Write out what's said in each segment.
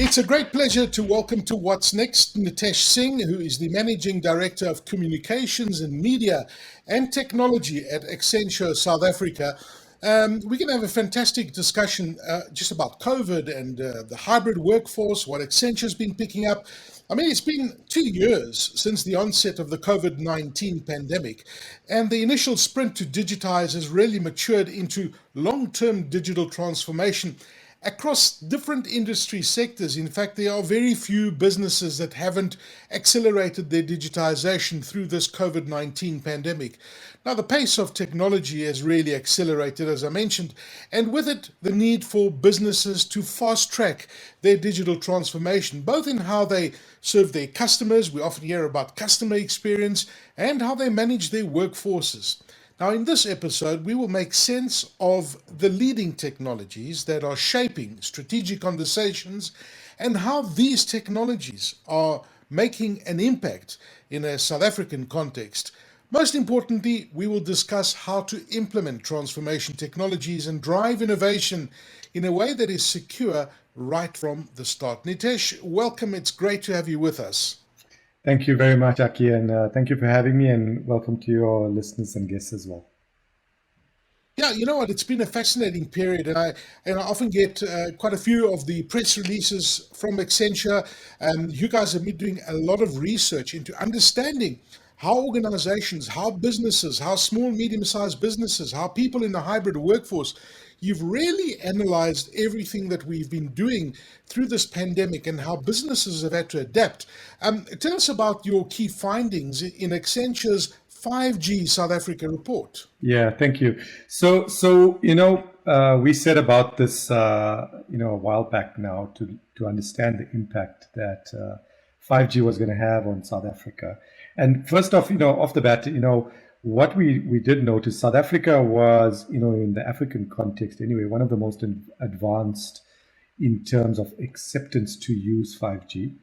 It's a great pleasure to welcome to What's Next Nitesh Singh, who is the Managing Director of Communications and Media and Technology at Accenture South Africa. We're going to have a fantastic discussion just about COVID and the hybrid workforce, what Accenture's been picking up. I mean, it's been 2 years since the onset of the COVID-19 pandemic, and the initial sprint to digitize has really matured into long-term digital transformation across different industry sectors. In fact, there are very few businesses that haven't accelerated their digitization through this COVID-19 pandemic. Now, the pace of technology has really accelerated, as I mentioned, and with it, the need for businesses to fast track their digital transformation, both in how they serve their customers. We often hear about customer experience and how they manage their workforces. Now, in this episode, we will make sense of the leading technologies that are shaping strategic conversations and how these technologies are making an impact in a South African context. Most importantly, we will discuss how to implement transformation technologies and drive innovation in a way that is secure right from the start. Nitesh, welcome. It's great to have you with us. Thank you very much, Aki, and thank you for having me, and welcome to your listeners and guests as well. Yeah, you know what? It's been a fascinating period, and I often get quite a few of the press releases from Accenture. You guys have been doing a lot of research into understanding how organizations, how businesses, how small, medium-sized businesses, how people in the hybrid workforce, you've really analyzed everything that we've been doing through this pandemic and how businesses have had to adapt. Tell us about your key findings in Accenture's 5G South Africa report. Yeah, thank you. We said about this, a while back now to understand the impact that 5G was going to have on South Africa. And first off, off the bat, what we did notice, South Africa was, in the African context anyway, one of the most advanced in terms of acceptance to use 5G.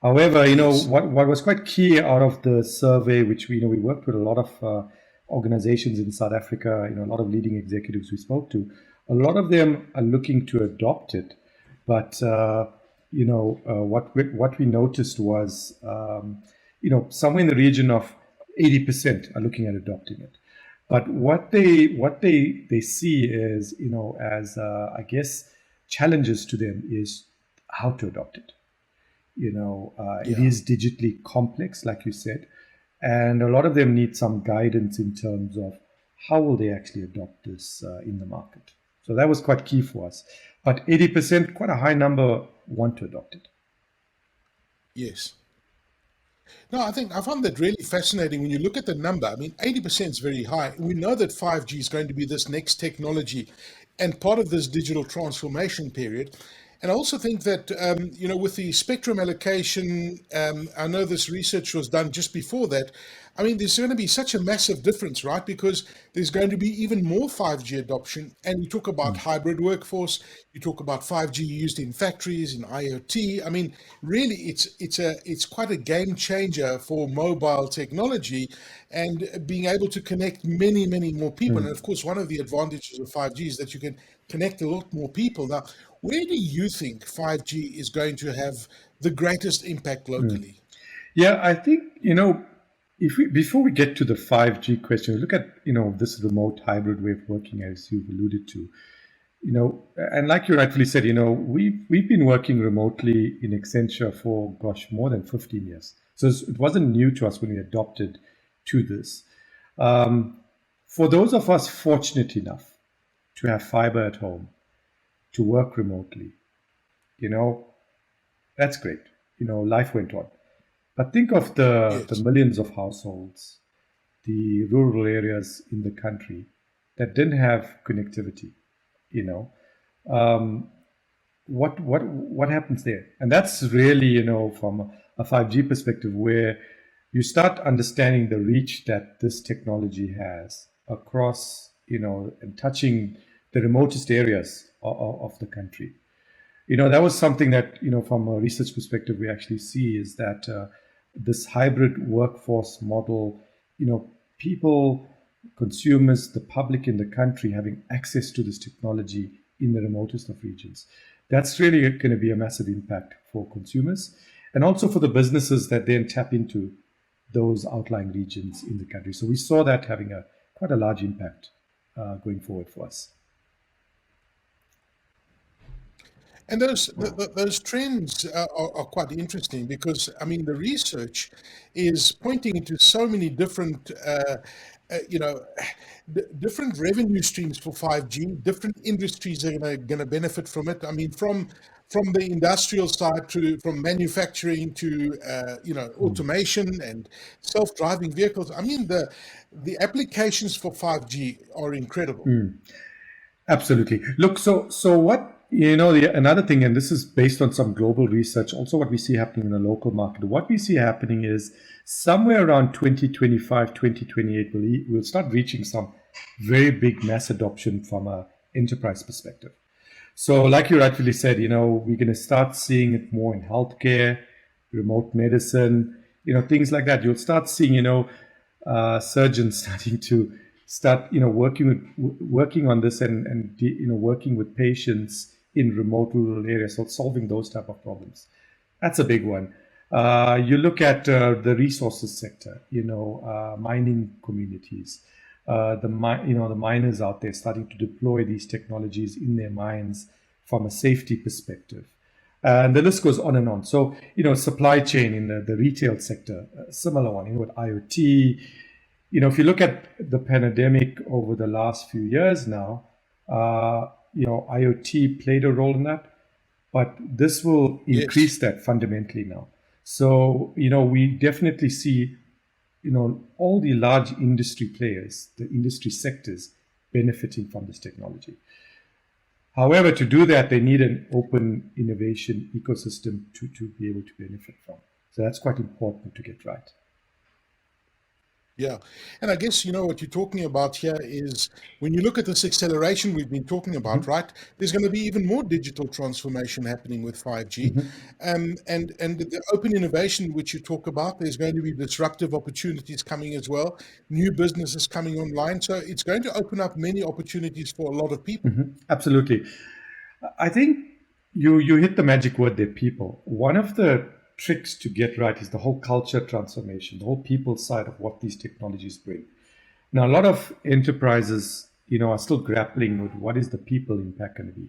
However, Yes. what was quite key out of the survey, which we worked with a lot of organizations in South Africa, a lot of leading executives we spoke to, a lot of them are looking to adopt it. But, what we noticed was, somewhere in the region of 80% are looking at adopting it. But what they see is, as I guess challenges to them is how to adopt it. It Yeah. is digitally complex, like you said, and a lot of them need some guidance in terms of how will they actually adopt this in the market. So that was quite key for us. But 80%, quite a high number, want to adopt it. Yes. No, I found that really fascinating when you look at the number. I mean, 80% is very high. We know that 5G is going to be this next technology and part of this digital transformation period. And I also think that, with the spectrum allocation, I know this research was done just before that. I mean, there's going to be such a massive difference, right? Because there's going to be even more 5G adoption. And you talk about hybrid workforce, you talk about 5G used in factories, in IoT. I mean, really, it's quite a game changer for mobile technology and being able to connect many, many more people. And of course, one of the advantages of 5G is that you can connect a lot more people. Now, where do you think 5G is going to have the greatest impact locally? Yeah, I think, before we get to the 5G question, look at, this remote hybrid way of working, as you've alluded to, and like you rightfully said, we've been working remotely in Accenture for, more than 15 years. So it wasn't new to us when we adopted to this. For those of us fortunate enough to have fiber at home, to work remotely, that's great. Life went on. But think of the Yes. millions of households, the rural areas in the country that didn't have connectivity. You know, um, what happens there? And that's really, from a 5G perspective, where you start understanding the reach that this technology has across, and touching the remotest areas of the country. That was something that, from a research perspective, we actually see is that this hybrid workforce model, people, consumers, the public in the country having access to this technology in the remotest of regions. That's really going to be a massive impact for consumers and also for the businesses that then tap into those outlying regions in the country. So we saw that having a quite a large impact going forward for us. And those trends are quite interesting because, I mean, the research is pointing into so many different, you know, different revenue streams for 5G. Different industries are going to benefit from it. I mean, from the industrial side to from manufacturing to automation and self-driving vehicles. I mean, the applications for 5G are incredible. Absolutely. Look, so what another thing, and this is based on some global research, also what we see happening in the local market. What we see happening is somewhere around 2025, 2028, we'll start reaching some very big mass adoption from a enterprise perspective. So, like you rightfully said, we're going to start seeing it more in healthcare, remote medicine, things like that. You'll start seeing, surgeons starting to working on this and working with patients in remote rural areas, so solving those type of problems. That's a big one. You look at the resources sector, mining communities, the miners out there starting to deploy these technologies in their mines from a safety perspective. And the list goes on and on. So, supply chain in the retail sector, similar one, with IoT. If you look at the pandemic over the last few years now, IoT played a role in that, but this will increase that fundamentally now. So, we definitely see, all the large industry players, the industry sectors benefiting from this technology. However, to do that, they need an open innovation ecosystem to be able to benefit from. So that's quite important to get right. Yeah. And I guess, what you're talking about here is when you look at this acceleration we've been talking about, right, there's going to be even more digital transformation happening with 5G. And the open innovation which you talk about, there's going to be disruptive opportunities coming as well, new businesses coming online. So it's going to open up many opportunities for a lot of people. Absolutely. I think you hit the magic word there, people. One of the tricks to get right is the whole culture transformation, the whole people side of what these technologies bring. Now, a lot of enterprises, are still grappling with what is the people impact going to be.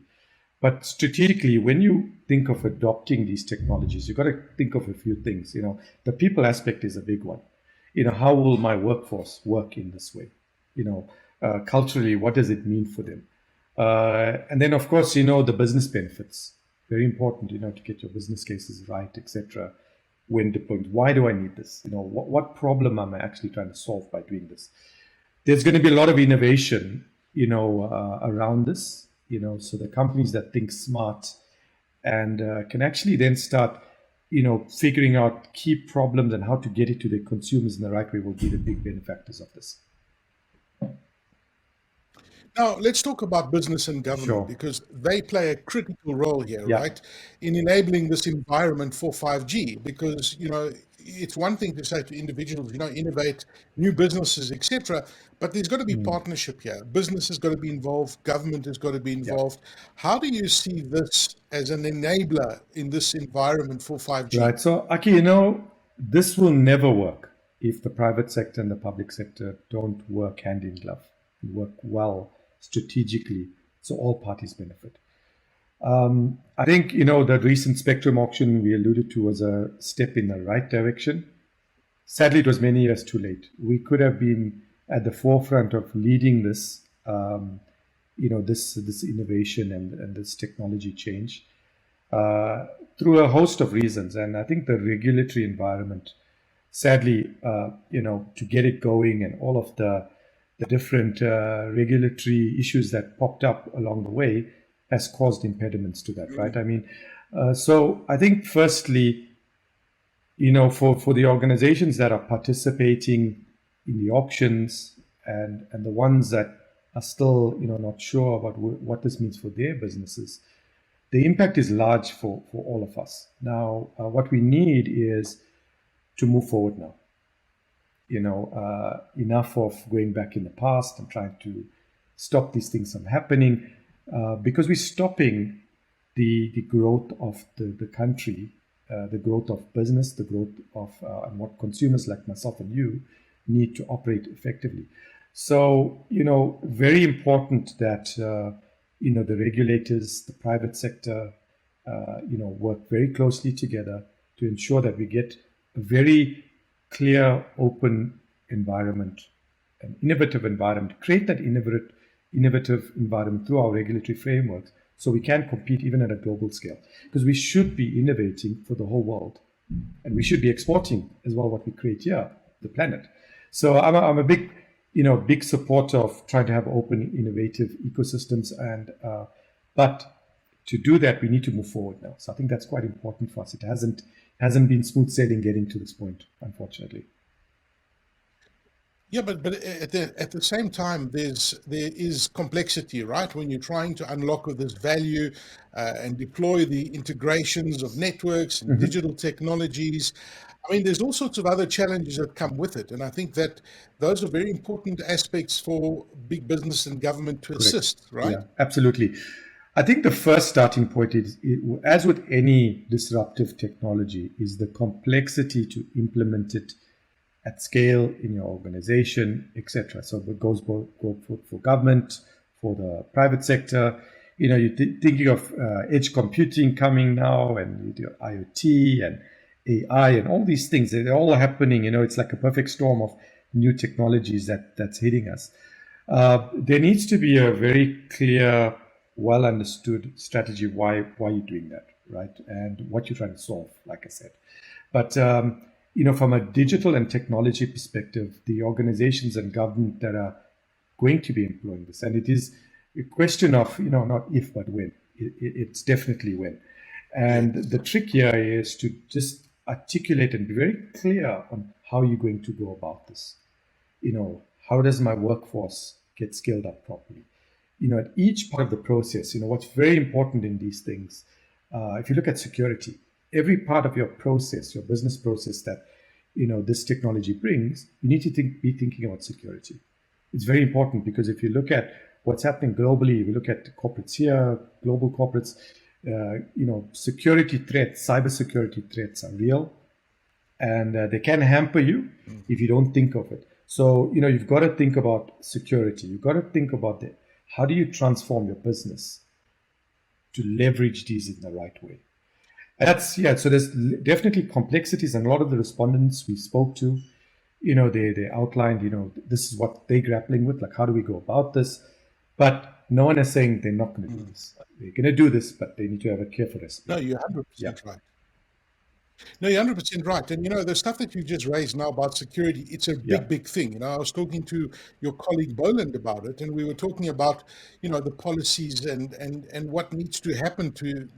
But strategically, when you think of adopting these technologies, you've got to think of a few things. The people aspect is a big one. How will my workforce work in this way? Culturally, what does it mean for them? And then, of course, the business benefits. Very important, to get your business cases right, etc. When deploying, why do I need this? What problem am I actually trying to solve by doing this? There's going to be a lot of innovation, around this. So the companies that think smart and can actually then start, figuring out key problems and how to get it to the consumers in the right way will be the big benefactors of this. Now, let's talk about business and government because they play a critical role here, right, in enabling this environment for 5G. Because, it's one thing to say to individuals, innovate new businesses, etc. But there's got to be partnership here. Business has got to be involved. Government has got to be involved. How do you see this as an enabler in this environment for 5G? Right. So, Aki, this will never work if the private sector and the public sector don't work hand in glove, work well strategically, so all parties benefit. I think, the recent spectrum auction we alluded to was a step in the right direction. Sadly, it was many years too late. We could have been at the forefront of leading this, this innovation and this technology change through a host of reasons. And I think the regulatory environment, sadly, to get it going and all of the different regulatory issues that popped up along the way has caused impediments to that, right? I mean, so I think firstly, for the organizations that are participating in the auctions and the ones that are still, not sure about what this means for their businesses, the impact is large for all of us. Now, what we need is to move forward now. Enough of going back in the past and trying to stop these things from happening, because we're stopping the growth of the country, the growth of business, the growth of and what consumers like myself and you need to operate effectively. So, very important that, the regulators, the private sector, work very closely together to ensure that we get a very clear, open environment, an innovative environment, create that innovative environment through our regulatory frameworks so we can compete even at a global scale. Because we should be innovating for the whole world, and we should be exporting as well what we create here, the planet. So I'm a big supporter of trying to have open, innovative ecosystems, and but to do that, we need to move forward now. So I think that's quite important for us. It hasn't been smooth sailing getting to this point, unfortunately. Yeah, but at the same time, there is complexity, right? When you're trying to unlock all this value and deploy the integrations of networks and digital technologies. I mean, there's all sorts of other challenges that come with it, and I think that those are very important aspects for big business and government to Correct. assist, right? Yeah, absolutely. I think the first starting point is, as with any disruptive technology, is the complexity to implement it at scale in your organization, etc. So it goes both for government, for the private sector. You're thinking of edge computing coming now, and you do IoT and AI and all these things. They're all happening. It's like a perfect storm of new technologies that's hitting us. There needs to be a very clear, well understood strategy why you're doing that, right? And what you're trying to solve, like I said. But from a digital and technology perspective, the organizations and government that are going to be employing this, and it is a question of, not if, but when. It's definitely when. And the trick here is to just articulate and be very clear on how you're going to go about this. How does my workforce get scaled up properly? At each part of the process, what's very important in these things, if you look at security, every part of your process, your business process that, this technology brings, you need to be thinking about security. It's very important because if you look at what's happening globally, if you look at corporates here, global corporates, security threats, cybersecurity threats are real, and they can hamper you if you don't think of it. So, you've got to think about security. You've got to think about how do you transform your business to leverage these in the right way. So there's definitely complexities, and a lot of the respondents we spoke to, they outlined, this is what they're grappling with, like how do we go about this? But no one is saying they're not going to do this. They're going to do this, but they need to have a careful recipe. No, you're 100% right. No, you're 100% right. And, the stuff that you just raised now about security, it's a big thing. I was talking to your colleague Boland about it, and we were talking about, the policies and what needs to happen to,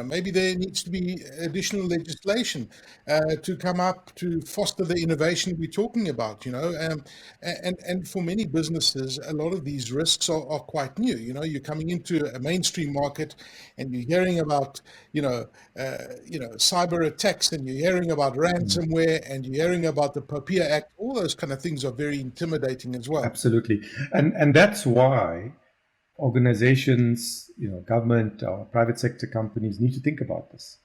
maybe there needs to be additional legislation to come up to foster the innovation we're talking about, and for many businesses, a lot of these risks are quite new. You're coming into a mainstream market and you're hearing about, cyber attacks, and you're hearing about ransomware, and you're hearing about the POPIA Act. All those kind of things are very intimidating as well. Absolutely. And that's why organizations, government or private sector companies need to think about this.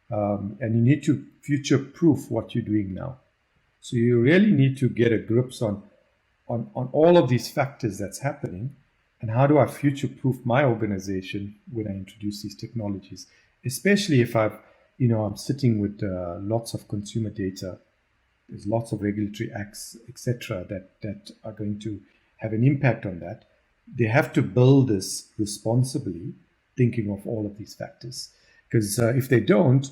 And you need to future-proof what you're doing now. So you really need to get a grips on all of these factors that's happening, and how do I future-proof my organization when I introduce these technologies, especially if I'm sitting with lots of consumer data. There's lots of regulatory acts, etc., that are going to have an impact on that. They have to build this responsibly, thinking of all of these factors. Because if they don't,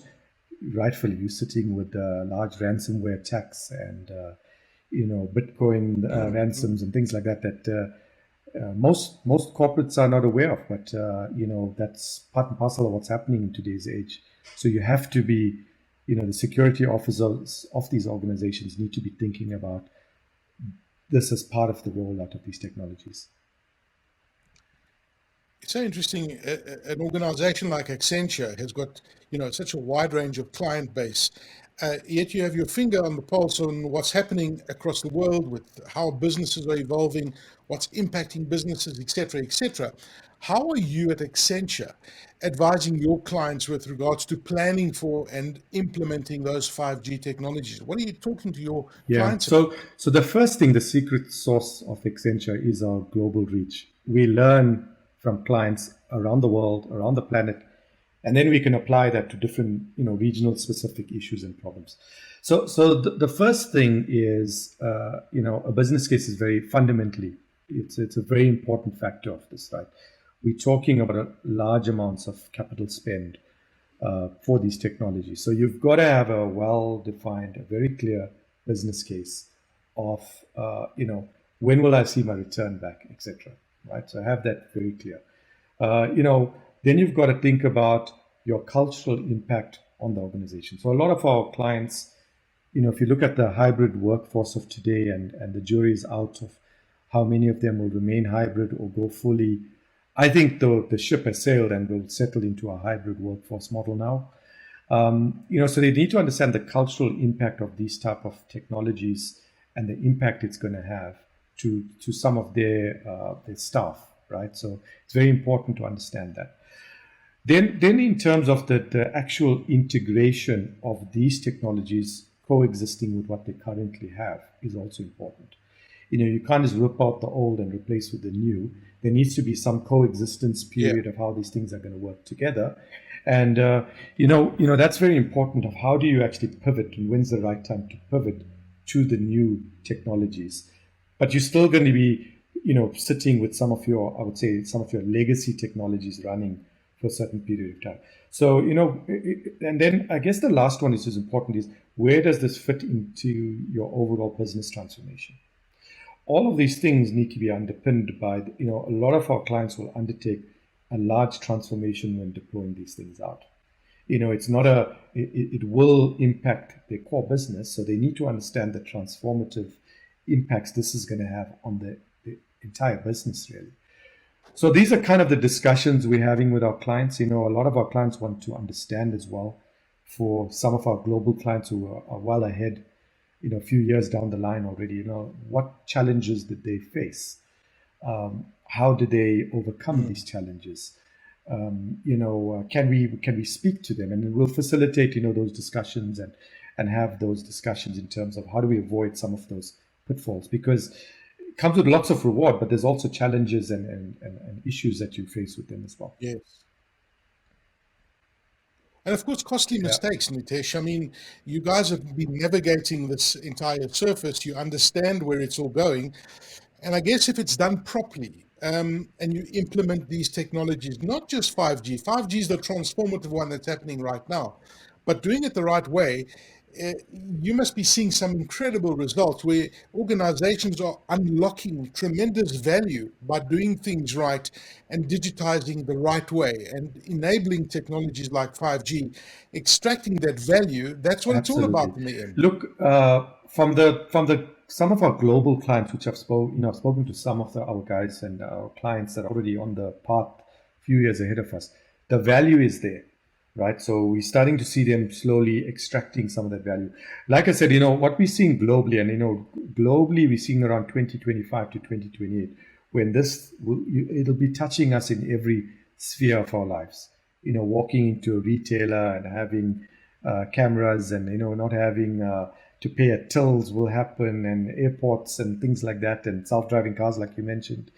rightfully, you're sitting with large ransomware attacks and Bitcoin ransoms and things like that most corporates are not aware of. But that's part and parcel of what's happening in today's age. So you have to be, the security officers of these organizations need to be thinking about this as part of the rollout of these technologies. It's so interesting. An organization like Accenture has got, such a wide range of client base. yet you have your finger on the pulse on what's happening across the world with how businesses are evolving, what's impacting businesses, etc., etc. How are you at Accenture advising your clients with regards to planning for and implementing those 5G technologies? What are you talking to your Yeah. clients about? So the first thing, the secret sauce of Accenture is our global reach. We learn from clients around the world, around the planet, and then we can apply that to different, regional specific issues and problems. So the first thing is, a business case is very fundamentally, it's a very important factor of this, right? We're talking about large amounts of capital spend for these technologies. So you've got to have a well-defined, a very clear business case of, when will I see my return back, etc. Right? So have that very clear. Then you've got to think about your cultural impact on the organization. So a lot of our clients, if you look at the hybrid workforce of today, and the jury is out of how many of them will remain hybrid or go fully. I think the ship has sailed and will settle into a hybrid workforce model now. So they need to understand the cultural impact of these type of technologies and the impact it's going to have to some of their staff, right? So it's very important to understand that. Then in terms of the actual integration of these technologies coexisting with what they currently have is also important. You can't just rip out the old and replace with the new. There needs to be some coexistence period of how these things are going to work together. And, that's very important of how do you actually pivot and when's the right time to pivot to the new technologies. But you're still going to be, sitting with some of your, I would say, some of your legacy technologies running for a certain period of time. So, and then I guess the last one is as important is where does this fit into your overall business transformation? All of these things need to be underpinned by, a lot of our clients will undertake a large transformation when deploying these things out. It's not it will impact their core business. So they need to understand the transformative impacts this is going to have on the entire business, really. So these are kind of the discussions we're having with our clients. A lot of our clients want to understand as well. For some of our global clients who are well ahead, a few years down the line already, what challenges did they face? How did they overcome these challenges? Can we speak to them, and we'll facilitate, those discussions and have those discussions in terms of how do we avoid some of those pitfalls, because it comes with lots of reward, but there's also challenges and issues that you face with them as well. Yes. And of course, costly mistakes, Nitesh. I mean, you guys have been navigating this entire surface. You understand where it's all going. And I guess if it's done properly, and you implement these technologies, not just 5G. 5G is the transformative one that's happening right now, but doing it the right way, you must be seeing some incredible results where organizations are unlocking tremendous value by doing things right and digitizing the right way and enabling technologies like 5G, extracting that value. That's what it's all about in the end. Look, from the some of our global clients, which I've spoken to some of our guys and our clients that are already on the path a few years ahead of us. The value is there, right? So we're starting to see them slowly extracting some of that value. Like I said, what we're seeing globally, and globally we're seeing around 2025 to 2028, when it'll be touching us in every sphere of our lives. Walking into a retailer and having cameras, and not having to pay at tills will happen, and airports and things like that, and self-driving cars, like you mentioned.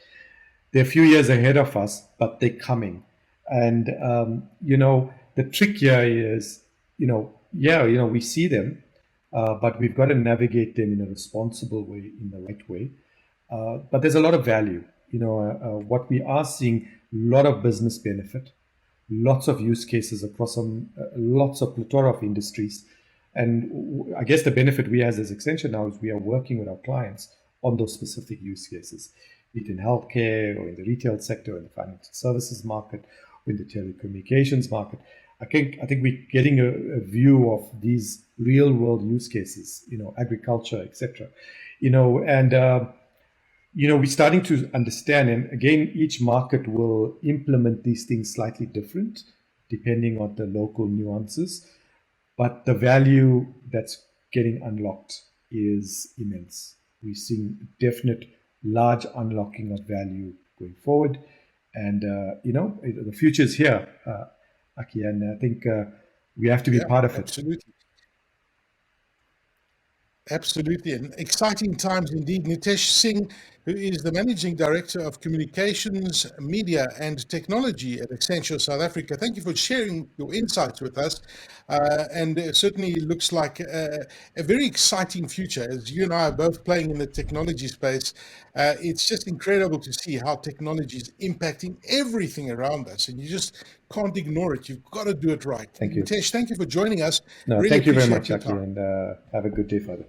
They're a few years ahead of us, but they're coming. And the trick here is, we see them, but we've got to navigate them in a responsible way, in the right way. But there's a lot of value. What we are seeing, a lot of business benefit, lots of use cases across lots of plethora of industries. And I guess the benefit we have as Accenture now is we are working with our clients on those specific use cases, be it in healthcare or in the retail sector, or in the financial services market, or in the telecommunications market. I think we're getting a view of these real world use cases, agriculture, etc. We're starting to understand, and again, each market will implement these things slightly different depending on the local nuances. but the value that's getting unlocked is immense. We're seeing definite large unlocking of value going forward, and the future is here, Aki, and I think we have to be Yeah, part of it. absolutely. Absolutely, and exciting times indeed. Nitesh Singh, who is the Managing Director of Communications, Media and Technology at Accenture South Africa. Thank you for sharing your insights with us. And it certainly looks like a very exciting future. As you and I are both playing in the technology space, it's just incredible to see how technology is impacting everything around us. And you just can't ignore it. You've got to do it right. Thank you. Nitesh, thank you for joining us. No, Really thank you very appreciate much, your Aki, time. and have a good day further.